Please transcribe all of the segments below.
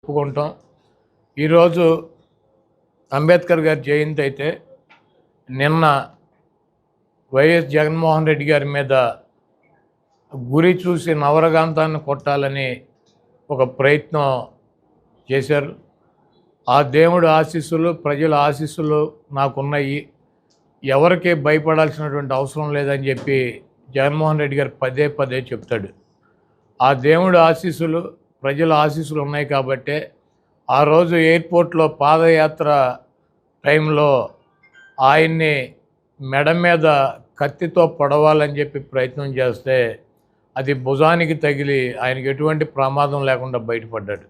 ఒప్పుకుంటాం. ఈరోజు అంబేద్కర్ గారి జయంతి అయితే నిన్న వైఎస్ జగన్మోహన్ రెడ్డి గారి మీద గురి చూసి నవరగాంతాన్ని కొట్టాలని ఒక ప్రయత్నం చేశారు. ఆ దేవుడి ఆశీస్సులు, ప్రజల ఆశీస్సులు నాకున్నాయి, ఎవరికి భయపడాల్సినటువంటి అవసరం లేదని చెప్పి జగన్మోహన్ రెడ్డి గారు పదే పదే చెప్తాడు. ఆ దేవుడి ఆశీస్సులు, ప్రజల ఆశీస్సులు ఉన్నాయి కాబట్టే ఆ రోజు ఎయిర్పోర్ట్లో పాదయాత్ర టైంలో ఆయన్ని మెడ మీద కత్తితో పొడవాలని చెప్పి ప్రయత్నం చేస్తే అది భుజానికి తగిలి ఆయనకి ఎటువంటి ప్రమాదం లేకుండా బయటపడ్డాడు.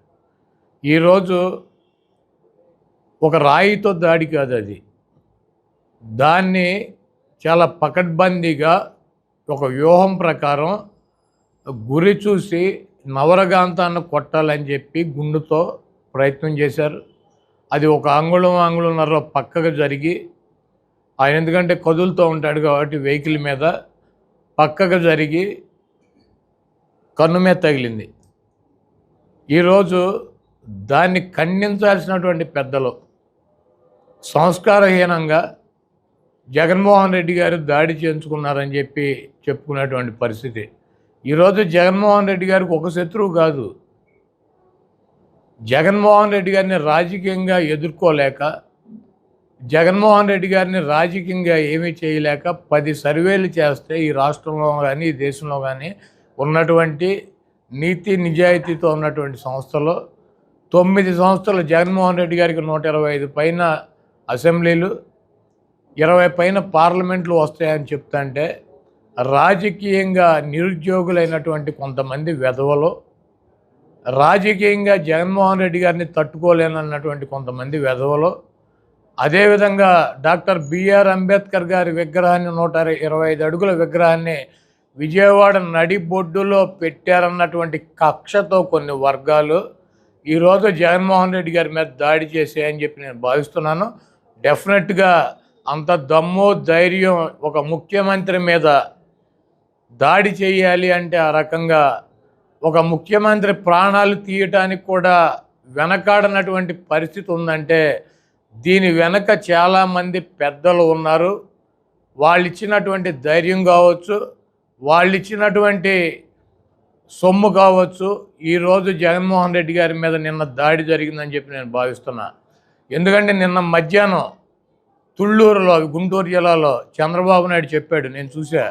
ఈరోజు ఒక రాయితో దాడి కాదు అది, దాన్ని చాలా పకడ్బందీగా ఒక వ్యూహం ప్రకారం గురి చూసి నవరగాంతాన్ని కొట్టాలని చెప్పి గుండుతో ప్రయత్నం చేశారు. అది ఒక అంగుళంన్నర పక్కకు జరిగి, ఆయన ఎందుకంటే కదులుతూ ఉంటాడు కాబట్టి వెహికల్ మీద పక్కకు జరిగి కన్ను మీద తగిలింది. ఈరోజు దాన్ని ఖండించాల్సినటువంటి పెద్దలు సంస్కారహీనంగా జగన్మోహన్ రెడ్డి గారు దాడి చేయించుకున్నారని చెప్పి చెప్పుకునేటువంటి పరిస్థితి. ఈరోజు జగన్మోహన్ రెడ్డి గారికి ఒక శత్రువు కాదు, జగన్మోహన్ రెడ్డి గారిని రాజకీయంగా ఎదుర్కోలేక, జగన్మోహన్ రెడ్డి గారిని రాజకీయంగా ఏమీ చేయలేక 10 సర్వేలు చేస్తే ఈ రాష్ట్రంలో కానీ ఈ దేశంలో కానీ ఉన్నటువంటి నీతి నిజాయితీతో ఉన్నటువంటి సంస్థలో 9 సంస్థలు జగన్మోహన్ రెడ్డి గారికి 125 పైన అసెంబ్లీలు, 20 పైన పార్లమెంట్లు వస్తాయని చెప్తుంటే రాజకీయంగా నిరుద్యోగులైనటువంటి కొంతమంది వెధవలు, రాజకీయంగా జగన్మోహన్ రెడ్డి గారిని తట్టుకోలేనన్నటువంటి కొంతమంది వెధవలు, అదేవిధంగా డాక్టర్ బిఆర్ అంబేద్కర్ గారి విగ్రహాన్ని 125 అడుగుల విగ్రహాన్ని విజయవాడ నడిబొడ్డులో పెట్టారన్నటువంటి కక్షతో కొన్ని వర్గాలు ఈరోజు జగన్మోహన్ రెడ్డి గారి మీద దాడి చేసాయని చెప్పి నేను భావిస్తున్నాను. డెఫినెట్గా అంత దమ్ము ధైర్యం ఒక ముఖ్యమంత్రి మీద దాడి చేయాలి అంటే ఆ రకంగా ఒక ముఖ్యమంత్రి ప్రాణాలు తీయటానికి కూడా వెనకాడనటువంటి పరిస్థితి ఉందంటే దీని వెనక చాలామంది పెద్దలు ఉన్నారు. వాళ్ళు ఇచ్చినటువంటి ధైర్యం కావచ్చు, వాళ్ళు ఇచ్చినటువంటి సొమ్ము కావచ్చు, ఈరోజు జగన్మోహన్ రెడ్డి గారి మీద నిన్న దాడి జరిగిందని చెప్పి నేను భావిస్తున్నా. ఎందుకంటే నిన్న మధ్యాహ్నం తుళ్ళూరులో, గుంటూరు జిల్లాలో చంద్రబాబు నాయుడు చెప్పాడు, నేను చూసా,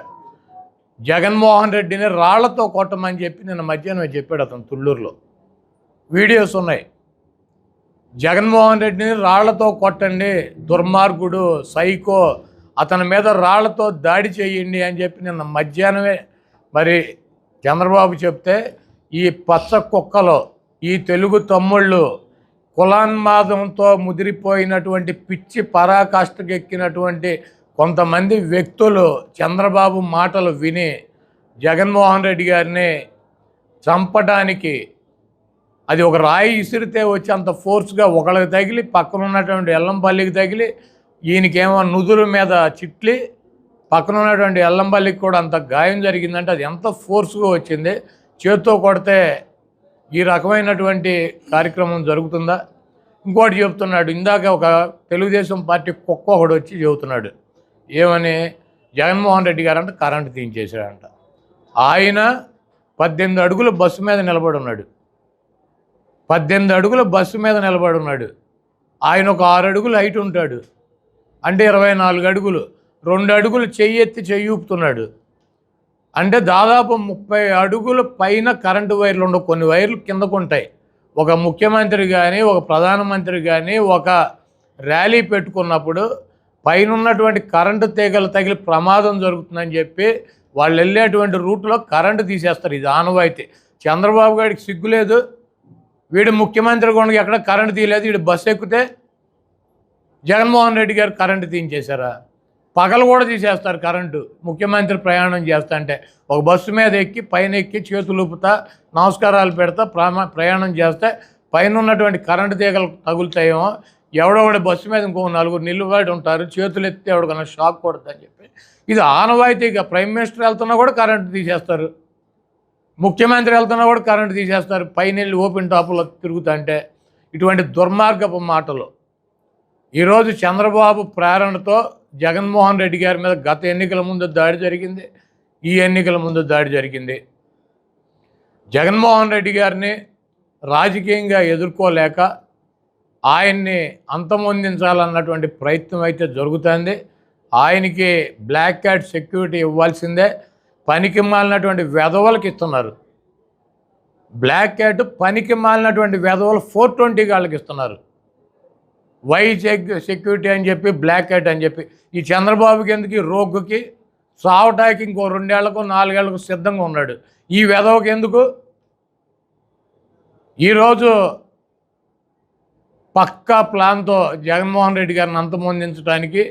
జగన్మోహన్ రెడ్డిని రాళ్లతో కొట్టమని చెప్పి నిన్న మధ్యాహ్నం చెప్పాడు. అతను తుళ్ళూరులో వీడియోస్ ఉన్నాయి. జగన్మోహన్ రెడ్డిని రాళ్లతో కొట్టండి, దుర్మార్గుడు, సైకో, అతని మీద రాళ్లతో దాడి చేయండి అని చెప్పి నిన్న మధ్యాహ్నమే మరి చంద్రబాబు చెప్తే ఈ పచ్చ కుక్కలో ఈ తెలుగు తమ్ముళ్ళు కులాన్మాదంతో ముదిరిపోయినటువంటి పిచ్చి పరాకాష్ఠకెక్కినటువంటి కొంతమంది వ్యక్తులు చంద్రబాబు మాటలు విని జగన్మోహన్ రెడ్డి గారిని చంపడానికి అది ఒక రాయి ఇసిరితే వచ్చి అంత ఫోర్స్గా ఒకళ్ళకి తగిలి పక్కన ఉన్నటువంటి ఎల్లంపల్లికి తగిలి ఈయనకేమో నుదురు మీద చిట్లి పక్కన ఉన్నటువంటి ఎల్లంపల్లికి కూడా అంత గాయం జరిగిందంటే అది ఎంత ఫోర్స్గా వచ్చింది. చేత్తో కొడితే ఈ రకమైనటువంటి కార్యక్రమం జరుగుతుందా? ఇంకోటి చెప్తున్నాడు, ఇందాక ఒక తెలుగుదేశం పార్టీ కుక్క ఒకడు వచ్చి చెబుతున్నాడు, ఏమని, జగన్మోహన్ రెడ్డి గారంట కరెంటు తీయించేశాడంట. ఆయన 18 అడుగుల బస్సు మీద నిలబడి ఉన్నాడు, 18 అడుగుల బస్సు మీద నిలబడి ఉన్నాడు. ఆయన ఒక 6 అడుగులు హైట్ ఉంటాడు, అంటే 24 అడుగులు, 2 అడుగులు చెయ్యి ఎత్తి చెయ్యి ఊపుతున్నాడు. అంటే దాదాపు 30 అడుగుల పైన కరెంటు వైర్లు ఉండవు, కొన్ని వైర్లు కిందకు ఉంటాయి. ఒక ముఖ్యమంత్రి కానీ ఒక ప్రధానమంత్రి కానీ ఒక ర్యాలీ పెట్టుకున్నప్పుడు పైన ఉన్నటువంటి కరెంటు తీగలు తగిలి ప్రమాదం జరుగుతుందని చెప్పి వాళ్ళు వెళ్ళేటువంటి రూట్లో కరెంటు తీసేస్తారు. ఇది ఆనవాయితీ. చంద్రబాబు గారికి సిగ్గులేదు, వీడు ముఖ్యమంత్రి కూడా ఎక్కడ కరెంటు తీయలేదు, వీడు బస్సు ఎక్కితే జగన్మోహన్ రెడ్డి గారు కరెంటు తీయించేశారా? పగలు కూడా తీసేస్తారు కరెంటు. ముఖ్యమంత్రి ప్రయాణం చేస్తా అంటే ఒక బస్సు మీద ఎక్కి పైన ఎక్కి చేతులు ఊపుతా నమస్కారాలు పెడతా ప్రయాణం చేస్తే పైన ఉన్నటువంటి కరెంటు తీగలు తగులుతాయేమో, ఎవడొకటి బస్సు మీద ఇంకో 4 నిలబడి ఉంటారు, చేతులు ఎత్తే ఎవడికన్నా షాక్ కొడుతుందని చెప్పి ఇది ఆనవాయితీగా. ప్రైమ్ మినిస్టర్ వెళ్తున్నా కూడా కరెంటు తీసేస్తారు, ముఖ్యమంత్రి వెళ్తున్నా కూడా కరెంటు తీసేస్తారు, పైన వెళ్ళి ఓపెన్ టాపులో తిరుగుతుంటే ఇటువంటి దుర్మార్గపు మాటలు. ఈరోజు చంద్రబాబు ప్రేరణతో జగన్మోహన్ రెడ్డి గారి మీద గత ఎన్నికల ముందు దాడి జరిగింది, ఈ ఎన్నికల ముందు దాడి జరిగింది. జగన్మోహన్ రెడ్డి గారిని రాజకీయంగా ఎదుర్కోలేక ఆయన్ని అంతమొందించాలన్నటువంటి ప్రయత్నం అయితే జరుగుతుంది. ఆయనకి బ్లాక్ క్యాట్ సెక్యూరిటీ ఇవ్వాల్సిందే. పనికి మాలినటువంటి వెధవలకు ఇస్తున్నారు. బ్లాక్ క్యాట్ పనికి మాలినటువంటి వెధవలు 420 గాళ్ళకి ఇస్తున్నారు. వై సెక్యూరిటీ అని చెప్పి బ్లాక్ క్యాట్ అని చెప్పి ఈ చంద్రబాబుకి ఎందుకు, ఈ రోగ్గుకి సావటానికి ఇంకో 2 ఏళ్లకు 4 ఏళ్లకు సిద్ధంగా ఉన్నాడు. ఈ వెధవకి ఎందుకు? ఈరోజు పక్కా ప్లాన్తో జగన్మోహన్ రెడ్డి గారిని అంతమొందించడానికి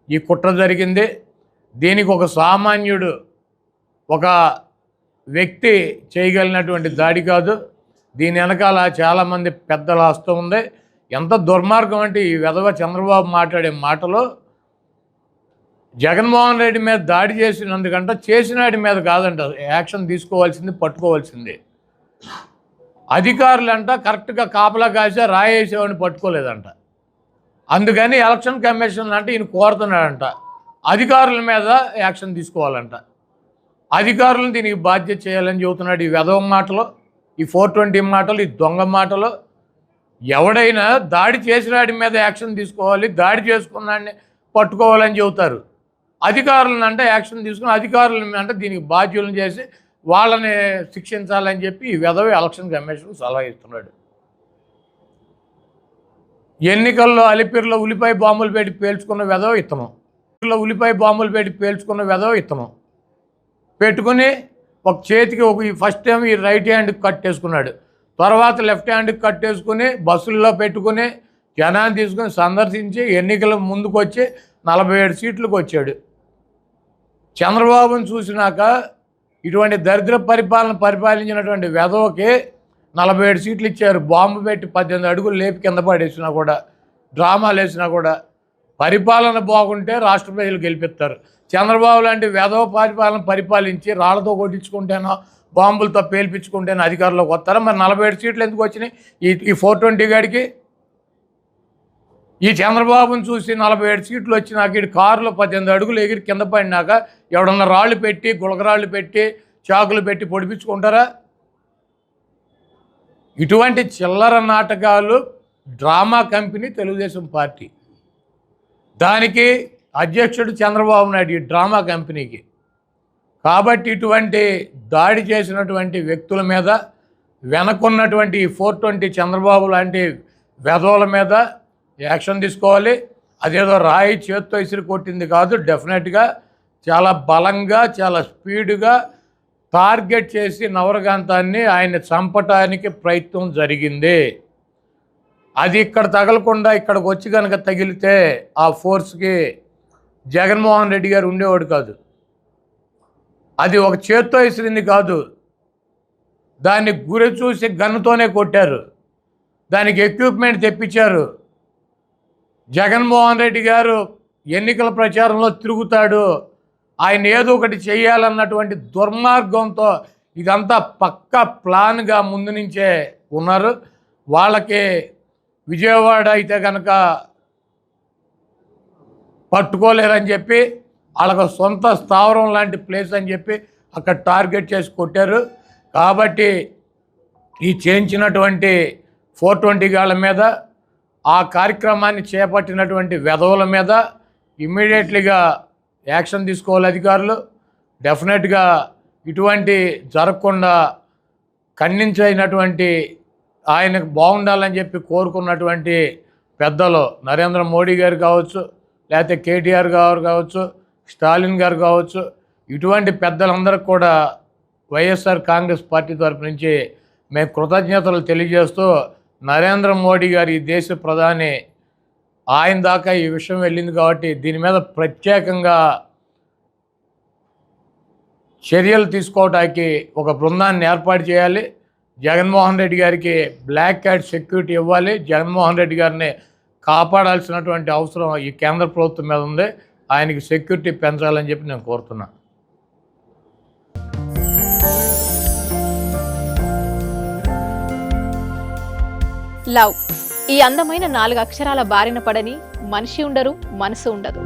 ఈ కుట్ర జరిగింది. దీనికి ఒక సామాన్యుడు, ఒక వ్యక్తి చేయగలిగినటువంటి దాడి కాదు. దీని వెనకాల చాలామంది పెద్దల హస్తం ఉంది. ఎంత దుర్మార్గం అంటే ఈ వెధవ చంద్రబాబు మాట్లాడే మాటలు జగన్మోహన్ రెడ్డి మీద దాడి చేసినందుకంట, చేసినాడి మీద కాదంట యాక్షన్ తీసుకోవాల్సింది, పట్టుకోవాల్సింది. అధికారులంట కరెక్ట్గా కాపలా కాసే రాయేసేవాడిని పట్టుకోలేదంట. అందుకని ఎలక్షన్ కమిషన్ అంటే ఈయన కోరుతున్నాడంట అధికారుల మీద యాక్షన్ తీసుకోవాలంట. అధికారులను దీనికి బాధ్యత చేయాలని చెబుతున్నాడు. ఈ వెధవ మాటలు, ఈ 420 మాటలు, ఈ దొంగ మాటలు. ఎవడైనా దాడి చేసినాడి మీద యాక్షన్ తీసుకోవాలి, దాడి చేసుకున్నాడిని పట్టుకోవాలని చెబుతారు. అధికారులను అంటే యాక్షన్ తీసుకుని అధికారులను అంటే దీనికి బాధ్యులను చేసి వాళ్ళని శిక్షించాలని చెప్పి ఈ వెధవ ఎలక్షన్ కమిషన్ సలహా ఇస్తున్నాడు. ఎన్నికల్లో అలిపిరిలో ఉల్లిపాయ బాంబులు పెట్టి పేల్చుకున్న వెధవ ఇత్తనం, ఉల్లిపాయ బాంబులు పెట్టి పేల్చుకున్న వెధవ ఇత్తనం పెట్టుకుని ఒక చేతికి ఒక ఫస్ట్ టైం ఈ రైట్ హ్యాండ్కి కట్టేసుకున్నాడు, తర్వాత లెఫ్ట్ హ్యాండ్కి కట్టేసుకుని బస్సుల్లో పెట్టుకుని జనాన్ని తీసుకుని సందర్శించి ఎన్నికల ముందుకు వచ్చి 47 సీట్లకు వచ్చాడు. చంద్రబాబును చూసినాక ఇటువంటి దరిద్ర పరిపాలించినటువంటి వెధవకి 47 సీట్లు ఇచ్చారు. బాంబు పెట్టి 18 అడుగులు లేపి కింద పడేసినా కూడా, డ్రామాలు వేసినా కూడా పరిపాలన బాగుంటే రాష్ట్ర ప్రజలు గెలిపిస్తారు. చంద్రబాబు లాంటి వెధవ పరిపాలించి రాళ్లతో కొట్టించుకుంటేనో బాంబులతో పేల్పించుకుంటేనో అధికారంలోకి వస్తారా? మరి 47 సీట్లు ఎందుకు వచ్చినాయి ఈ 420 గాడికి? ఈ చంద్రబాబును చూసి 47 సీట్లు వచ్చినాక ఇటు కారులో 18 అడుగులు ఎగిరి కింద పడినాక ఎవడన్నా రాళ్ళు పెట్టి, గులకరాళ్ళు పెట్టి, చాకులు పెట్టి పొడిపించుకుంటారా? ఇటువంటి చిల్లర నాటకాలు డ్రామా కంపెనీ తెలుగుదేశం పార్టీ. దానికి అధ్యక్షుడు చంద్రబాబు నాయుడు, ఈ డ్రామా కంపెనీకి. కాబట్టి ఇటువంటి దాడి చేసినటువంటి వ్యక్తుల మీద, వెనకున్నటువంటి 420 చంద్రబాబు లాంటి వెధవల మీద యాక్షన్ తీసుకోవాలి. అదేదో రాయి చేత్తో ఇసిరి కొట్టింది కాదు, డెఫినెట్గా చాలా బలంగా, చాలా స్పీడ్గా టార్గెట్ చేసి నవరకాంతాన్ని ఆయన చంపటానికి ప్రయత్నం జరిగింది. అది ఇక్కడ తగలకుండా ఇక్కడికి వచ్చి కనుక తగిలితే ఆ ఫోర్స్కి జగన్మోహన్ రెడ్డి గారు ఉండేవాడు కాదు. అది ఒక చేత్తో ఇసిరింది కాదు, దాన్ని గురి చూసి గన్నుతోనే కొట్టారు. దానికి ఎక్విప్మెంట్ తెప్పించారు. జగన్మోహన్ రెడ్డి గారు ఎన్నికల ప్రచారంలో తిరుగుతాడు, ఆయన ఏదో ఒకటి చేయాలన్నటువంటి దుర్మార్గంతో ఇదంతా పక్కా ప్లాన్గా ముందు నుంచే ఉన్నారు. వాళ్ళకి విజయవాడ అయితే కనుక పట్టుకోలేరని చెప్పి, వాళ్ళకు సొంత స్థావరం లాంటి ప్లేస్ అని చెప్పి అక్కడ టార్గెట్ చేసి కొట్టారు. కాబట్టి ఈ చేయించినటువంటి 420 గాళ్ళ మీద, ఆ కార్యక్రమాన్ని చేపట్టినటువంటి వెధవుల మీద ఇమ్మీడియట్లీగా యాక్షన్ తీసుకోవాలి అధికారులు. డెఫినెట్గా ఇటువంటి జరగకుండా ఖండించినటువంటి, ఆయనకు బాగుండాలని చెప్పి కోరుకున్నటువంటి పెద్దలు నరేంద్ర మోడీ గారు కావచ్చు, లేకపోతే కేటీఆర్ గారు కావచ్చు, స్టాలిన్ గారు కావచ్చు, ఇటువంటి పెద్దలందరికీ కూడా వైఎస్ఆర్ కాంగ్రెస్ పార్టీ తరపు నుంచి మేము కృతజ్ఞతలు తెలియజేస్తూ, నరేంద్ర మోడీ గారు ఈ దేశ ప్రధాని, ఆయన దాకా ఈ విషయం వెళ్ళింది కాబట్టి దీని మీద ప్రత్యేకంగా చర్యలు తీసుకోవడానికి ఒక బృందాన్ని ఏర్పాటు చేయాలి. జగన్మోహన్ రెడ్డి గారికి బ్లాక్ క్యాట్ సెక్యూరిటీ ఇవ్వాలి. జగన్మోహన్ రెడ్డి గారిని కాపాడాల్సినటువంటి అవసరం ఈ కేంద్ర ప్రభుత్వం మీద ఉంది. ఆయనకి సెక్యూరిటీ పెంచాలని చెప్పి నేను కోరుతున్నా. లవ్ ఈ అందమైన 4 అక్షరాల బారిన పడని మనిషి ఉండరు, మనసు ఉండదు.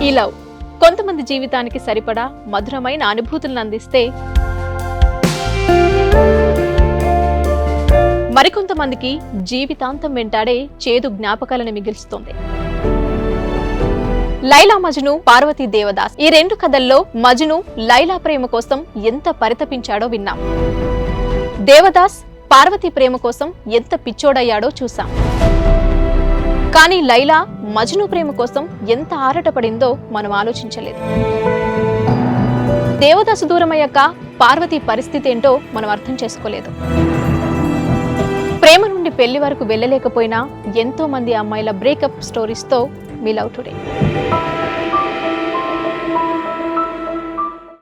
ఈ లవ్ కొంతమంది జీవితానికి సరిపడా మధురమైన అనుభూతులను అందిస్తే, మరికొంతమందికి జీవితాంతం వెంటాడే చేదు జ్ఞాపకాలను మిగిల్స్తుంది. లైలా మజ్ను, పార్వతీ దేవదాస్ ఈ 2 కథల్లో మజ్ను లైలా ప్రేమ కోసం ఎంత పరితపించాడో విన్నాం. దేవదాస్ పార్వతీ ప్రేమ కోసం ఎంత పిచ్చోడయ్యాడో చూసాం. కానీ లైలా మజ్ను ప్రేమ కోసం ఎంత ఆరాటపడిందో మనం ఆలోచించలేదు. దేవదాసు దూరమయ్యాక పార్వతీ పరిస్థితి ఏంటో మనం అర్థం చేసుకోలేదు. ప్రేమ నుండి పెళ్లి వరకు వెళ్ళలేకపోయినా ఎంతో మంది అమ్మాయిల బ్రేకప్ స్టోరీస్తో మీ లవ్ టుడే.